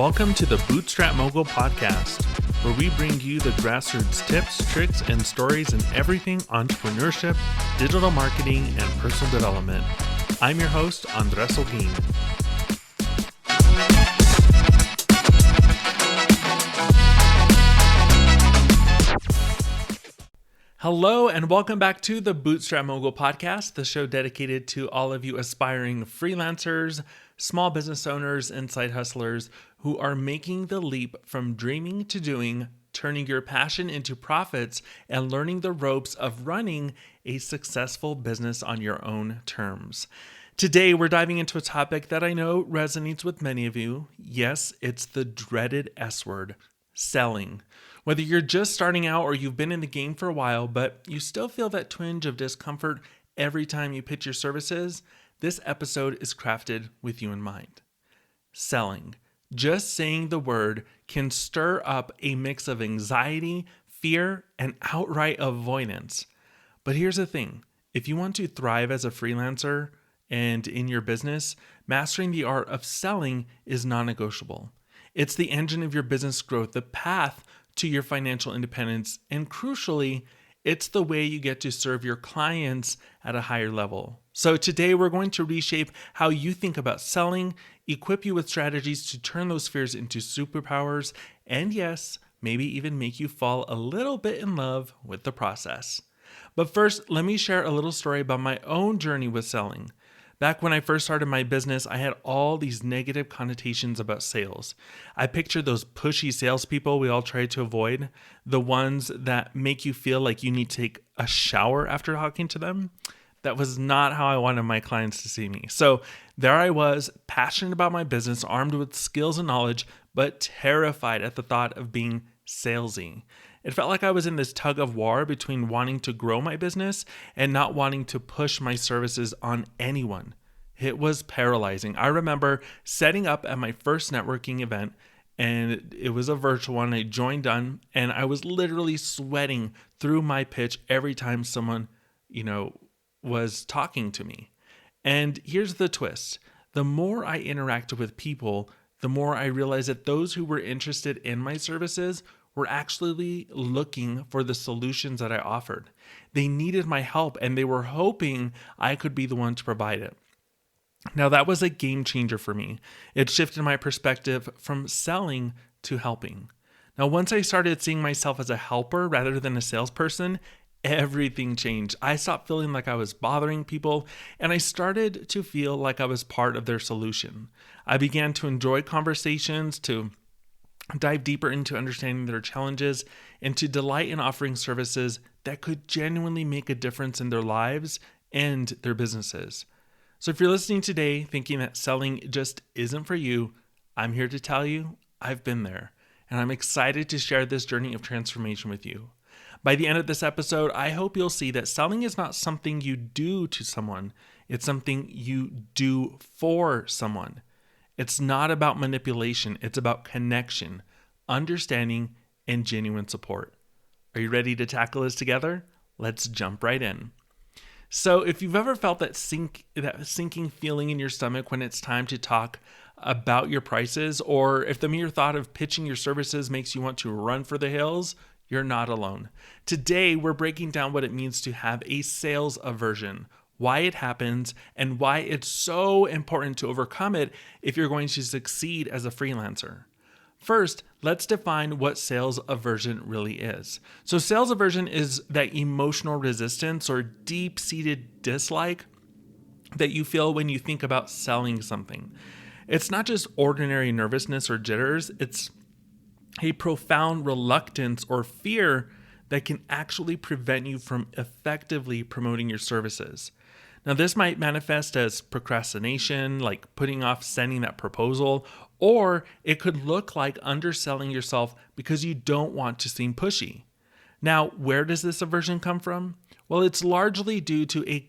Welcome to the Bootstrap Mogul Podcast, where we bring you the grassroots tips, tricks, and stories in everything entrepreneurship, digital marketing, and personal development. I'm your host, Andres Holguin. Hello, and welcome back to the Bootstrap Mogul Podcast, the show dedicated to all of you aspiring freelancers, small business owners, and side hustlers who are making the leap from dreaming to doing, turning your passion into profits, and learning the ropes of running a successful business on your own terms. Today, we're diving into a topic that I know resonates with many of you. Yes, it's the dreaded S word, selling. Whether you're just starting out or you've been in the game for a while, but you still feel that twinge of discomfort every time you pitch your services, this episode is crafted with you in mind. Selling. Just saying the word can stir up a mix of anxiety, fear, and outright avoidance. But here's the thing. If you want to thrive as a freelancer and in your business, mastering the art of selling is non-negotiable. It's the engine of your business growth, the path to your financial independence, and crucially, it's the way you get to serve your clients at a higher level. So today we're going to reshape how you think about selling, equip you with strategies to turn those fears into superpowers, and yes, maybe even make you fall a little bit in love with the process. But first, let me share a little story about my own journey with selling. Back when I first started my business, I had all these negative connotations about sales. I pictured those pushy salespeople we all try to avoid, the ones that make you feel like you need to take a shower after talking to them. That was not how I wanted my clients to see me. So there I was, passionate about my business, armed with skills and knowledge, but terrified at the thought of being salesy. It felt like I was in this tug of war between wanting to grow my business and not wanting to push my services on anyone. It was paralyzing. I remember setting up at my first networking event, and it was a virtual one. I joined on, and I was literally sweating through my pitch every time someone, was talking to me. And here's the twist. The more I interacted with people, the more I realized that those who were interested in my services were actually looking for the solutions that I offered. They needed my help, and they were hoping I could be the one to provide it. Now, that was a game changer for me. It shifted my perspective from selling to helping. Now, once I started seeing myself as a helper rather than a salesperson, everything changed. I stopped feeling like I was bothering people, and I started to feel like I was part of their solution. I began to enjoy conversations, to dive deeper into understanding their challenges, and to delight in offering services that could genuinely make a difference in their lives and their businesses. So if you're listening today thinking that selling just isn't for you, I'm here to tell you I've been there, and I'm excited to share this journey of transformation with you. By the end of this episode, I hope you'll see that selling is not something you do to someone. It's something you do for someone. It's not about manipulation. It's about connection, understanding, and genuine support. Are you ready to tackle this together? Let's jump right in. So if you've ever felt that sinking feeling in your stomach when it's time to talk about your prices, or if the mere thought of pitching your services makes you want to run for the hills, you're not alone. Today, we're breaking down what it means to have a sales aversion, why it happens, and why it's so important to overcome it if you're going to succeed as a freelancer. First, let's define what sales aversion really is. So sales aversion is that emotional resistance or deep-seated dislike that you feel when you think about selling something. It's not just ordinary nervousness or jitters, it's a profound reluctance or fear that can actually prevent you from effectively promoting your services. Now, this might manifest as procrastination, like putting off sending that proposal, or it could look like underselling yourself because you don't want to seem pushy. Now, where does this aversion come from? Well, it's largely due to a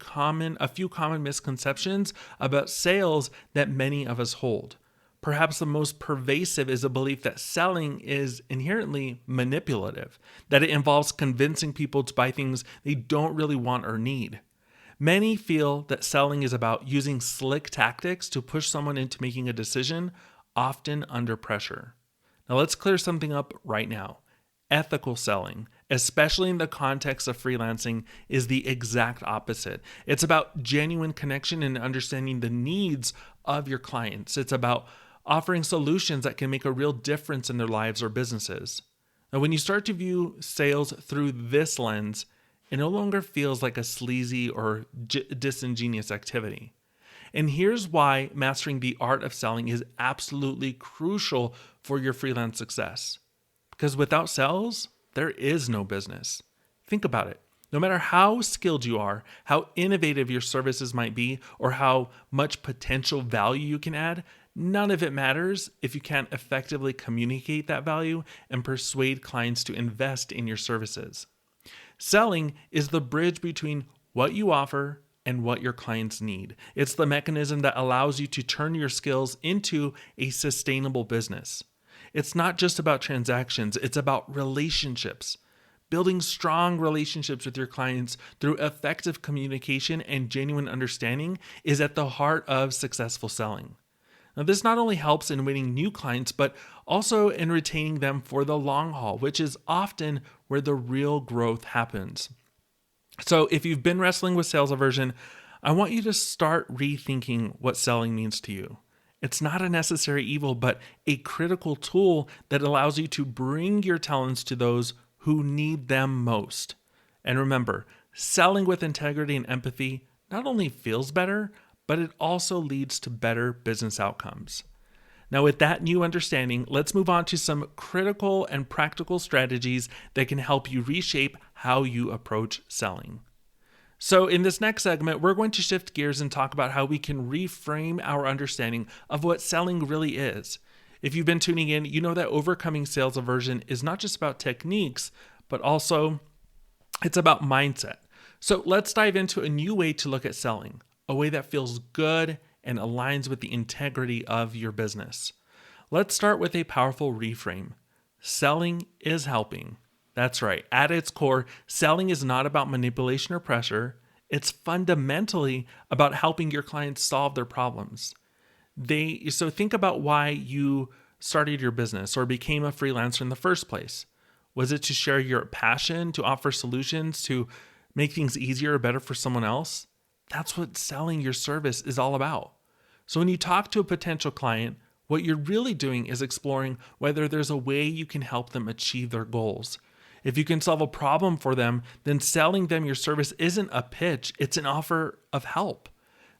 few common misconceptions about sales that many of us hold. Perhaps the most pervasive is a belief that selling is inherently manipulative, that it involves convincing people to buy things they don't really want or need. Many feel that selling is about using slick tactics to push someone into making a decision, often under pressure. Now let's clear something up right now. Ethical selling, especially in the context of freelancing, is the exact opposite. It's about genuine connection and understanding the needs of your clients. It's about offering solutions that can make a real difference in their lives or businesses. Now, when you start to view sales through this lens, it no longer feels like a sleazy or disingenuous activity. And here's why mastering the art of selling is absolutely crucial for your freelance success. Because without sales, there is no business. Think about it. No matter how skilled you are, how innovative your services might be, or how much potential value you can add, none of it matters if you can't effectively communicate that value and persuade clients to invest in your services. Selling is the bridge between what you offer and what your clients need. It's the mechanism that allows you to turn your skills into a sustainable business. It's not just about transactions, it's about relationships. Building strong relationships with your clients through effective communication and genuine understanding is at the heart of successful selling. Now, this not only helps in winning new clients, but also in retaining them for the long haul, which is often where the real growth happens. So if you've been wrestling with sales aversion, I want you to start rethinking what selling means to you. It's not a necessary evil, but a critical tool that allows you to bring your talents to those who need them most. And remember, selling with integrity and empathy not only feels better, but it also leads to better business outcomes. Now, with that new understanding, let's move on to some critical and practical strategies that can help you reshape how you approach selling. So in this next segment, we're going to shift gears and talk about how we can reframe our understanding of what selling really is. If you've been tuning in, you know that overcoming sales aversion is not just about techniques, but also it's about mindset. So let's dive into a new way to look at selling, a way that feels good and aligns with the integrity of your business. Let's start with a powerful reframe. Selling is helping. That's right. At its core, selling is not about manipulation or pressure. It's fundamentally about helping your clients solve their problems. So think about why you started your business or became a freelancer in the first place. Was it to share your passion, to offer solutions, to make things easier or better for someone else? That's what selling your service is all about. So when you talk to a potential client, what you're really doing is exploring whether there's a way you can help them achieve their goals. If you can solve a problem for them, then selling them your service isn't a pitch, it's an offer of help.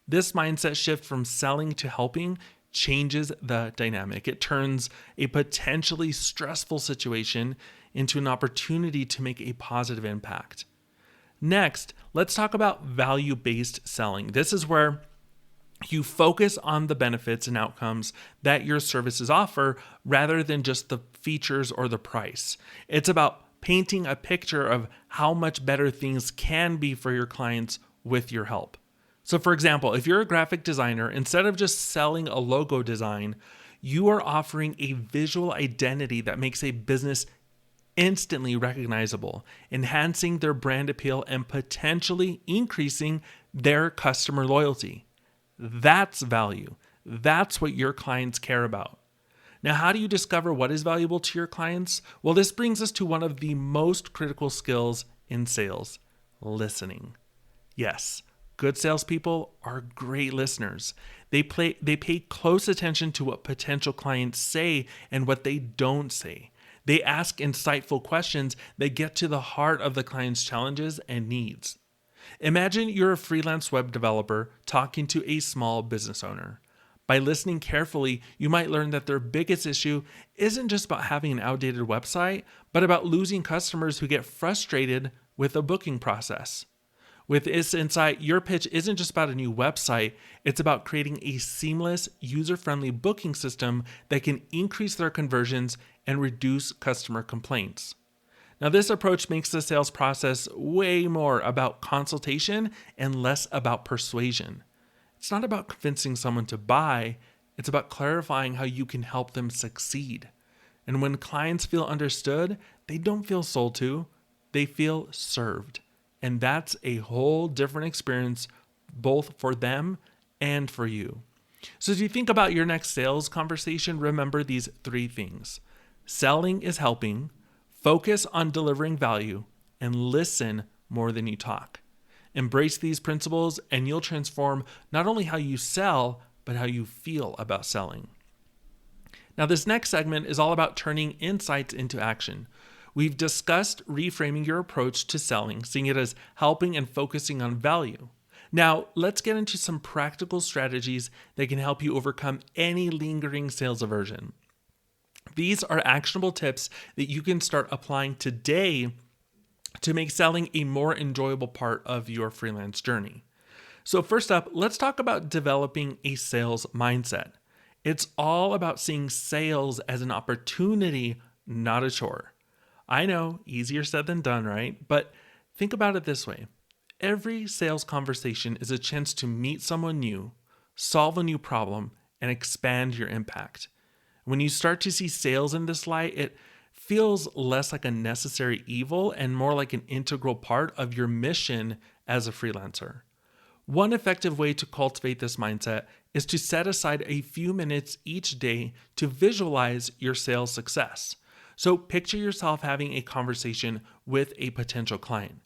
This mindset shift from selling to helping changes the dynamic. It turns a potentially stressful situation into an opportunity to make a positive impact. Next, let's talk about value-based selling. This is where you focus on the benefits and outcomes that your services offer rather than just the features or the price. It's about painting a picture of how much better things can be for your clients with your help. So for example, if you're a graphic designer, instead of just selling a logo design, you are offering a visual identity that makes a business instantly recognizable, enhancing their brand appeal and potentially increasing their customer loyalty. That's value. That's what your clients care about. Now, how do you discover what is valuable to your clients? Well, this brings us to one of the most critical skills in sales, listening. Yes, good salespeople are great listeners. They pay close attention to what potential clients say and what they don't say. They ask insightful questions that get to the heart of the client's challenges and needs. Imagine you're a freelance web developer talking to a small business owner. By listening carefully, you might learn that their biggest issue isn't just about having an outdated website, but about losing customers who get frustrated with the booking process. With this insight, your pitch isn't just about a new website, it's about creating a seamless, user-friendly booking system that can increase their conversions and reduce customer complaints. Now, this approach makes the sales process way more about consultation and less about persuasion. It's not about convincing someone to buy, it's about clarifying how you can help them succeed. And when clients feel understood, they don't feel sold to, they feel served. And that's a whole different experience both for them and for you. So as you think about your next sales conversation, remember these three things. Selling is helping, focus on delivering value, and listen more than you talk. Embrace these principles and you'll transform not only how you sell, but how you feel about selling. Now, this next segment is all about turning insights into action. We've discussed reframing your approach to selling, seeing it as helping and focusing on value. Now, let's get into some practical strategies that can help you overcome any lingering sales aversion. These are actionable tips that you can start applying today to make selling a more enjoyable part of your freelance journey. So first up, let's talk about developing a sales mindset. It's all about seeing sales as an opportunity, not a chore. I know, easier said than done, right? But think about it this way. Every sales conversation is a chance to meet someone new, solve a new problem, and expand your impact. When you start to see sales in this light, it feels less like a necessary evil and more like an integral part of your mission as a freelancer. One effective way to cultivate this mindset is to set aside a few minutes each day to visualize your sales success. So picture yourself having a conversation with a potential client.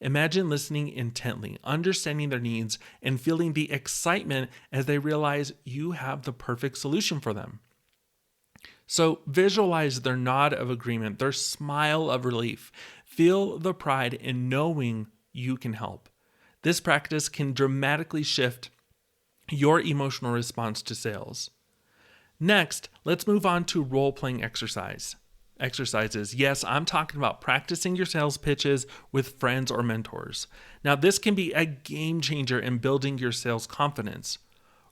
Imagine listening intently, understanding their needs, and feeling the excitement as they realize you have the perfect solution for them. So visualize their nod of agreement, their smile of relief. Feel the pride in knowing you can help. This practice can dramatically shift your emotional response to sales. Next, let's move on to role-playing exercises. Yes, I'm talking about practicing your sales pitches with friends or mentors. Now, this can be a game changer in building your sales confidence.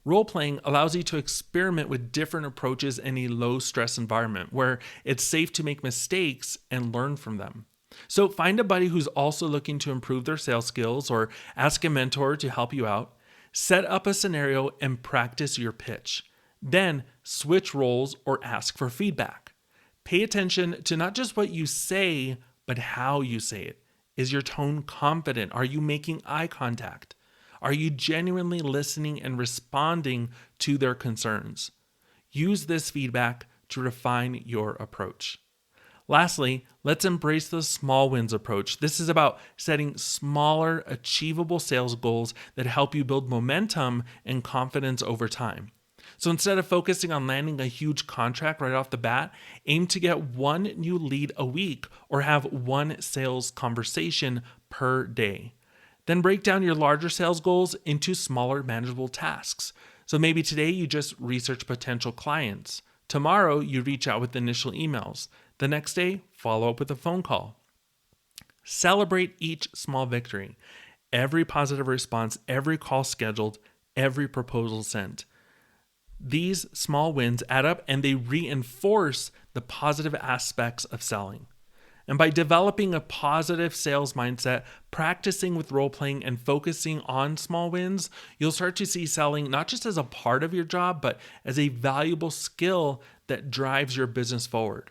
Role-playing allows you to experiment with different approaches in a low-stress environment where it's safe to make mistakes and learn from them. So find a buddy who's also looking to improve their sales skills or ask a mentor to help you out. Set up a scenario and practice your pitch. Then switch roles or ask for feedback. Pay attention to not just what you say, but how you say it. Is your tone confident? Are you making eye contact? Are you genuinely listening and responding to their concerns? Use this feedback to refine your approach. Lastly, let's embrace the small wins approach. This is about setting smaller, achievable sales goals that help you build momentum and confidence over time. So instead of focusing on landing a huge contract right off the bat, aim to get one new lead a week or have one sales conversation per day. Then break down your larger sales goals into smaller, manageable tasks. So maybe today you just research potential clients. Tomorrow you reach out with initial emails. The next day, follow up with a phone call. Celebrate each small victory. Every positive response, every call scheduled, every proposal sent. These small wins add up and they reinforce the positive aspects of selling. And by developing a positive sales mindset, practicing with role-playing and focusing on small wins, you'll start to see selling not just as a part of your job, but as a valuable skill that drives your business forward.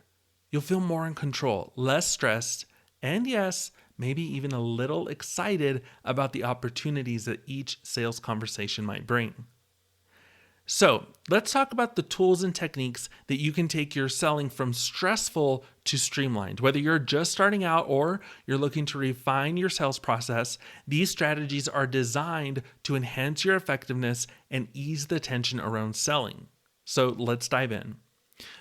You'll feel more in control, less stressed, and yes, maybe even a little excited about the opportunities that each sales conversation might bring. So let's talk about the tools and techniques that you can take your selling from stressful to streamlined. Whether you're just starting out or you're looking to refine your sales process, these strategies are designed to enhance your effectiveness and ease the tension around selling. So let's dive in.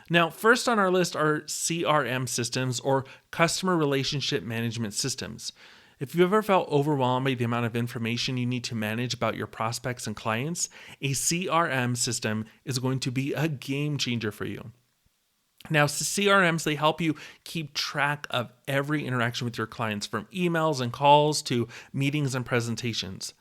Now, first on our list are CRM systems or customer relationship management systems. If you've ever felt overwhelmed by the amount of information you need to manage about your prospects and clients, a CRM system is going to be a game changer for you. Now, CRMs, they help you keep track of every interaction with your clients, from emails and calls to meetings and presentations.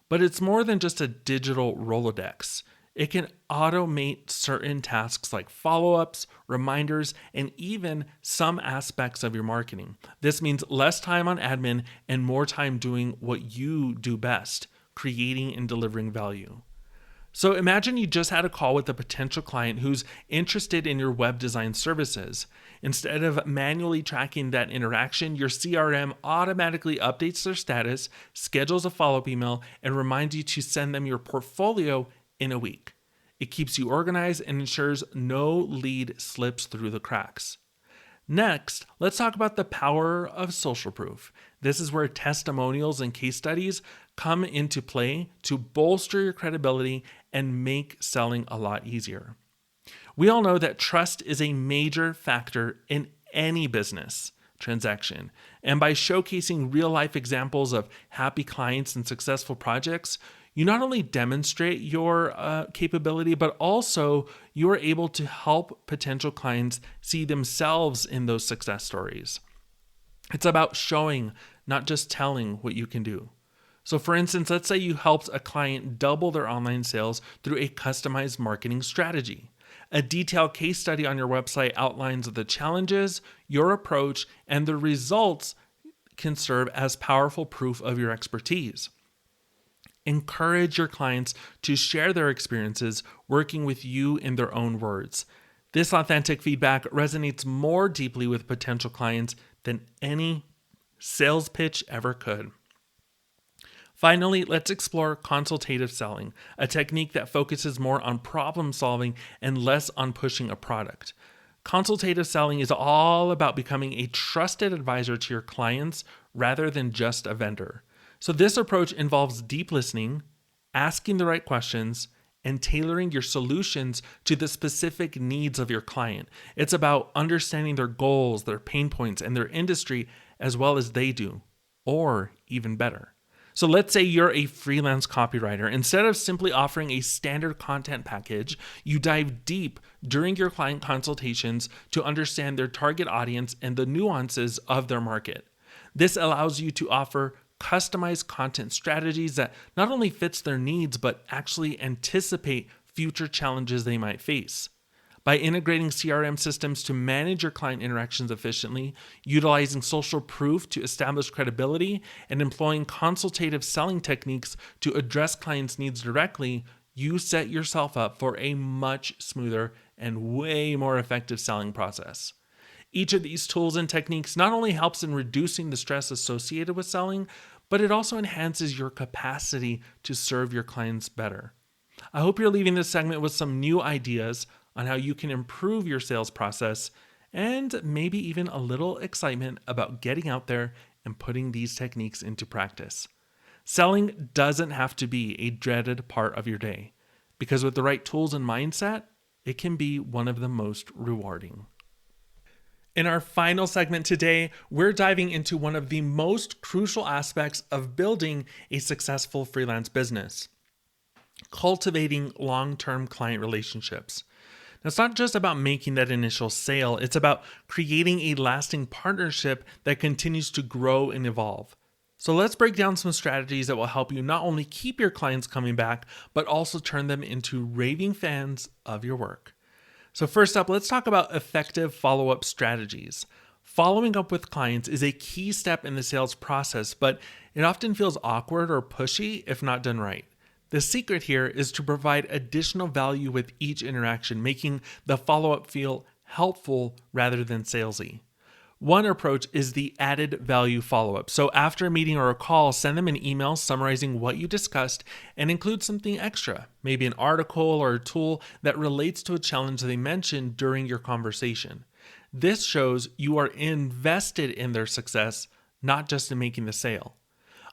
But it's more than just a digital Rolodex. It can automate certain tasks like follow-ups, reminders, and even some aspects of your marketing. This means less time on admin and more time doing what you do best, creating and delivering value. So imagine you just had a call with a potential client who's interested in your web design services. Instead of manually tracking that interaction, your CRM automatically updates their status, schedules a follow-up email, and reminds you to send them your portfolio in a week. It keeps you organized and ensures no lead slips through the cracks. Next, let's talk about the power of social proof. This is where testimonials and case studies come into play to bolster your credibility and make selling a lot easier. We all know that trust is a major factor in any business transaction. And by showcasing real-life examples of happy clients and successful projects, you not only demonstrate your capability, but also you are able to help potential clients see themselves in those success stories. It's about showing, not just telling what you can do. So for instance, let's say you helped a client double their online sales through a customized marketing strategy. A detailed case study on your website outlines the challenges, your approach, and the results can serve as powerful proof of your expertise. Encourage your clients to share their experiences working with you in their own words. This authentic feedback resonates more deeply with potential clients than any sales pitch ever could. Finally, let's explore consultative selling, a technique that focuses more on problem solving and less on pushing a product. Consultative selling is all about becoming a trusted advisor to your clients rather than just a vendor. So this approach involves deep listening, asking the right questions, and tailoring your solutions to the specific needs of your client. It's about understanding their goals, their pain points, and their industry as well as they do, or even better. So let's say you're a freelance copywriter. Instead of simply offering a standard content package, you dive deep during your client consultations to understand their target audience and the nuances of their market. This allows you to offer customized content strategies that not only fits their needs, but actually anticipate future challenges they might face. By integrating CRM systems to manage your client interactions efficiently, utilizing social proof to establish credibility, and employing consultative selling techniques to address clients' needs directly, you set yourself up for a much smoother and way more effective selling process. Each of these tools and techniques not only helps in reducing the stress associated with selling, but it also enhances your capacity to serve your clients better. I hope you're leaving this segment with some new ideas on how you can improve your sales process and maybe even a little excitement about getting out there and putting these techniques into practice. Selling doesn't have to be a dreaded part of your day, because with the right tools and mindset, it can be one of the most rewarding. In our final segment today, we're diving into one of the most crucial aspects of building a successful freelance business: cultivating long-term client relationships. Now, it's not just about making that initial sale, it's about creating a lasting partnership that continues to grow and evolve. So let's break down some strategies that will help you not only keep your clients coming back, but also turn them into raving fans of your work. So first up, let's talk about effective follow-up strategies. Following up with clients is a key step in the sales process, but it often feels awkward or pushy if not done right. The secret here is to provide additional value with each interaction, making the follow-up feel helpful rather than salesy. One approach is the added value follow-up. So after a meeting or a call, send them an email summarizing what you discussed and include something extra, maybe an article or a tool that relates to a challenge they mentioned during your conversation. This shows you are invested in their success, not just in making the sale.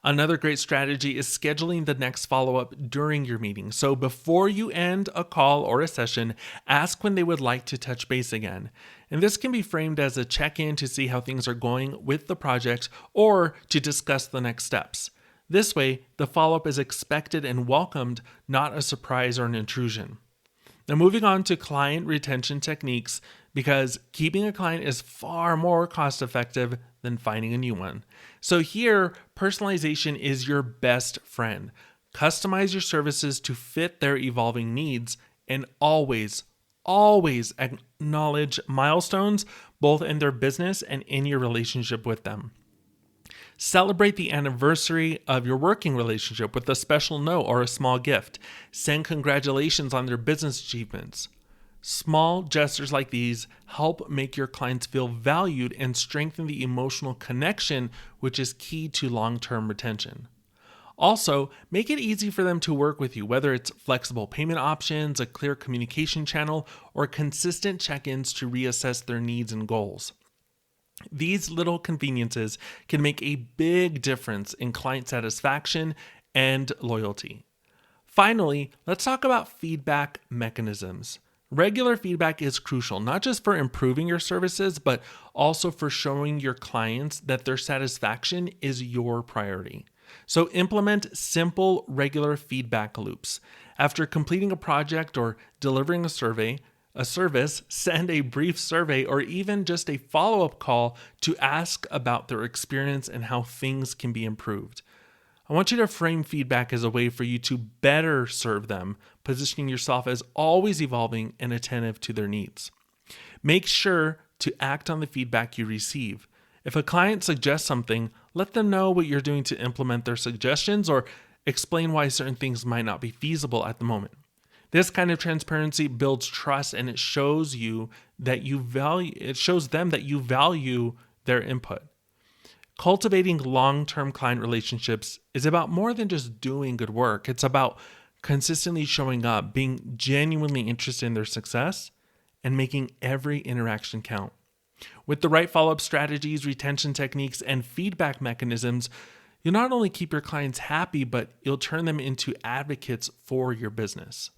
Another great strategy is scheduling the next follow-up during your meeting. So before you end a call or a session, ask when they would like to touch base again. And this can be framed as a check-in to see how things are going with the project or to discuss the next steps. This way, the follow-up is expected and welcomed, not a surprise or an intrusion. Now, moving on to client retention techniques, because keeping a client is far more cost-effective than finding a new one. So here, personalization is your best friend. Customize your services to fit their evolving needs, and always acknowledge milestones, both in their business and in your relationship with them. Celebrate the anniversary of your working relationship with a special note or a small gift. Send congratulations on their business achievements. Small gestures like these help make your clients feel valued and strengthen the emotional connection, which is key to long-term retention. Also, make it easy for them to work with you, whether it's flexible payment options, a clear communication channel, or consistent check-ins to reassess their needs and goals. These little conveniences can make a big difference in client satisfaction and loyalty. Finally, let's talk about feedback mechanisms. Regular feedback is crucial, not just for improving your services, but also for showing your clients that their satisfaction is your priority. So implement simple, regular feedback loops. After completing a project or delivering a service, send a brief survey or even just a follow-up call to ask about their experience and how things can be improved. I want you to frame feedback as a way for you to better serve them, positioning yourself as always evolving and attentive to their needs. Make sure to act on the feedback you receive. If a client suggests something, let them know what you're doing to implement their suggestions or explain why certain things might not be feasible at the moment. This kind of transparency builds trust and it shows them that you value their input. Cultivating long-term client relationships is about more than just doing good work. It's about consistently showing up, being genuinely interested in their success, and making every interaction count. With the right follow-up strategies, retention techniques, and feedback mechanisms, you'll not only keep your clients happy, but you'll turn them into advocates for your business.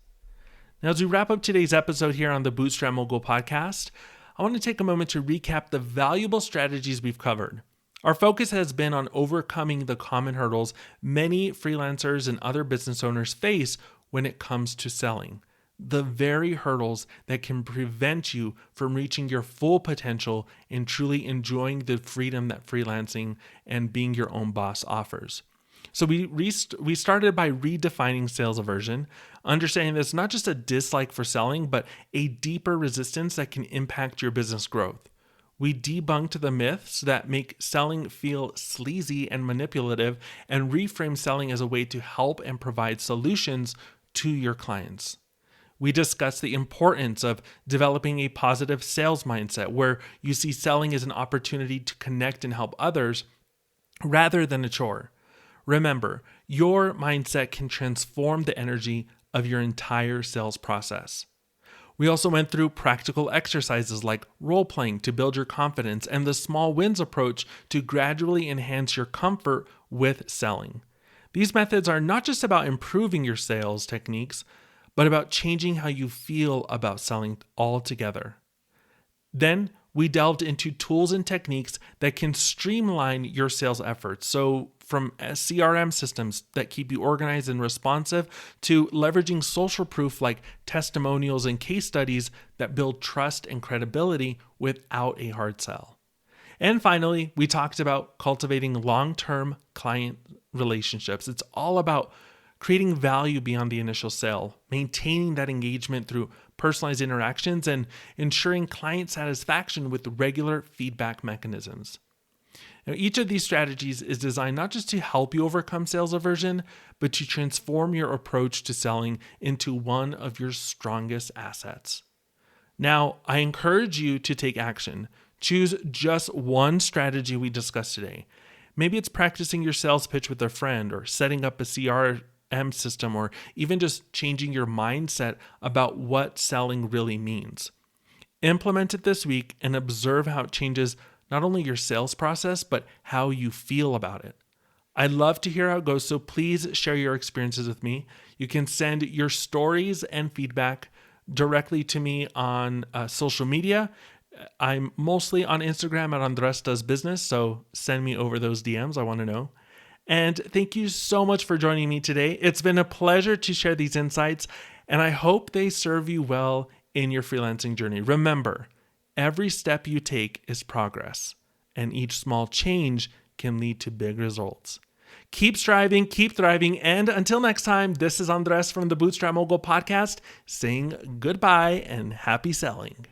Now, as we wrap up today's episode here on the Bootstrap Mogul podcast, I want to take a moment to recap the valuable strategies we've covered. Our focus has been on overcoming the common hurdles many freelancers and other business owners face when it comes to selling. The very hurdles that can prevent you from reaching your full potential and truly enjoying the freedom that freelancing and being your own boss offers. So we started by redefining sales aversion, understanding that it's not just a dislike for selling, but a deeper resistance that can impact your business growth. We debunked the myths that make selling feel sleazy and manipulative and reframe selling as a way to help and provide solutions to your clients. We discussed the importance of developing a positive sales mindset where you see selling as an opportunity to connect and help others rather than a chore. Remember, your mindset can transform the energy of your entire sales process. We also went through practical exercises like role-playing to build your confidence and the small wins approach to gradually enhance your comfort with selling. These methods are not just about improving your sales techniques, but about changing how you feel about selling altogether. Then we delved into tools and techniques that can streamline your sales efforts. So from CRM systems that keep you organized and responsive to leveraging social proof like testimonials and case studies that build trust and credibility without a hard sell. And finally, we talked about cultivating long-term client relationships. It's all about creating value beyond the initial sale, maintaining that engagement through personalized interactions, and ensuring client satisfaction with regular feedback mechanisms. Now, each of these strategies is designed not just to help you overcome sales aversion, but to transform your approach to selling into one of your strongest assets. Now, I encourage you to take action. Choose just one strategy we discussed today. Maybe it's practicing your sales pitch with a friend or setting up a CRM system or even just changing your mindset about what selling really means. Implement it this week and observe how it changes not only your sales process, but how you feel about it. I'd love to hear how it goes, so please share your experiences with me. You can send your stories and feedback directly to me on social media. I'm mostly on Instagram at Andres Does Business, so send me over those DMs. I want to know. And thank you so much for joining me today. It's been a pleasure to share these insights, and I hope they serve you well in your freelancing journey. Remember, every step you take is progress, and each small change can lead to big results. Keep striving, keep thriving, and until next time, this is Andres from the Bootstrap Mogul podcast saying goodbye and happy selling.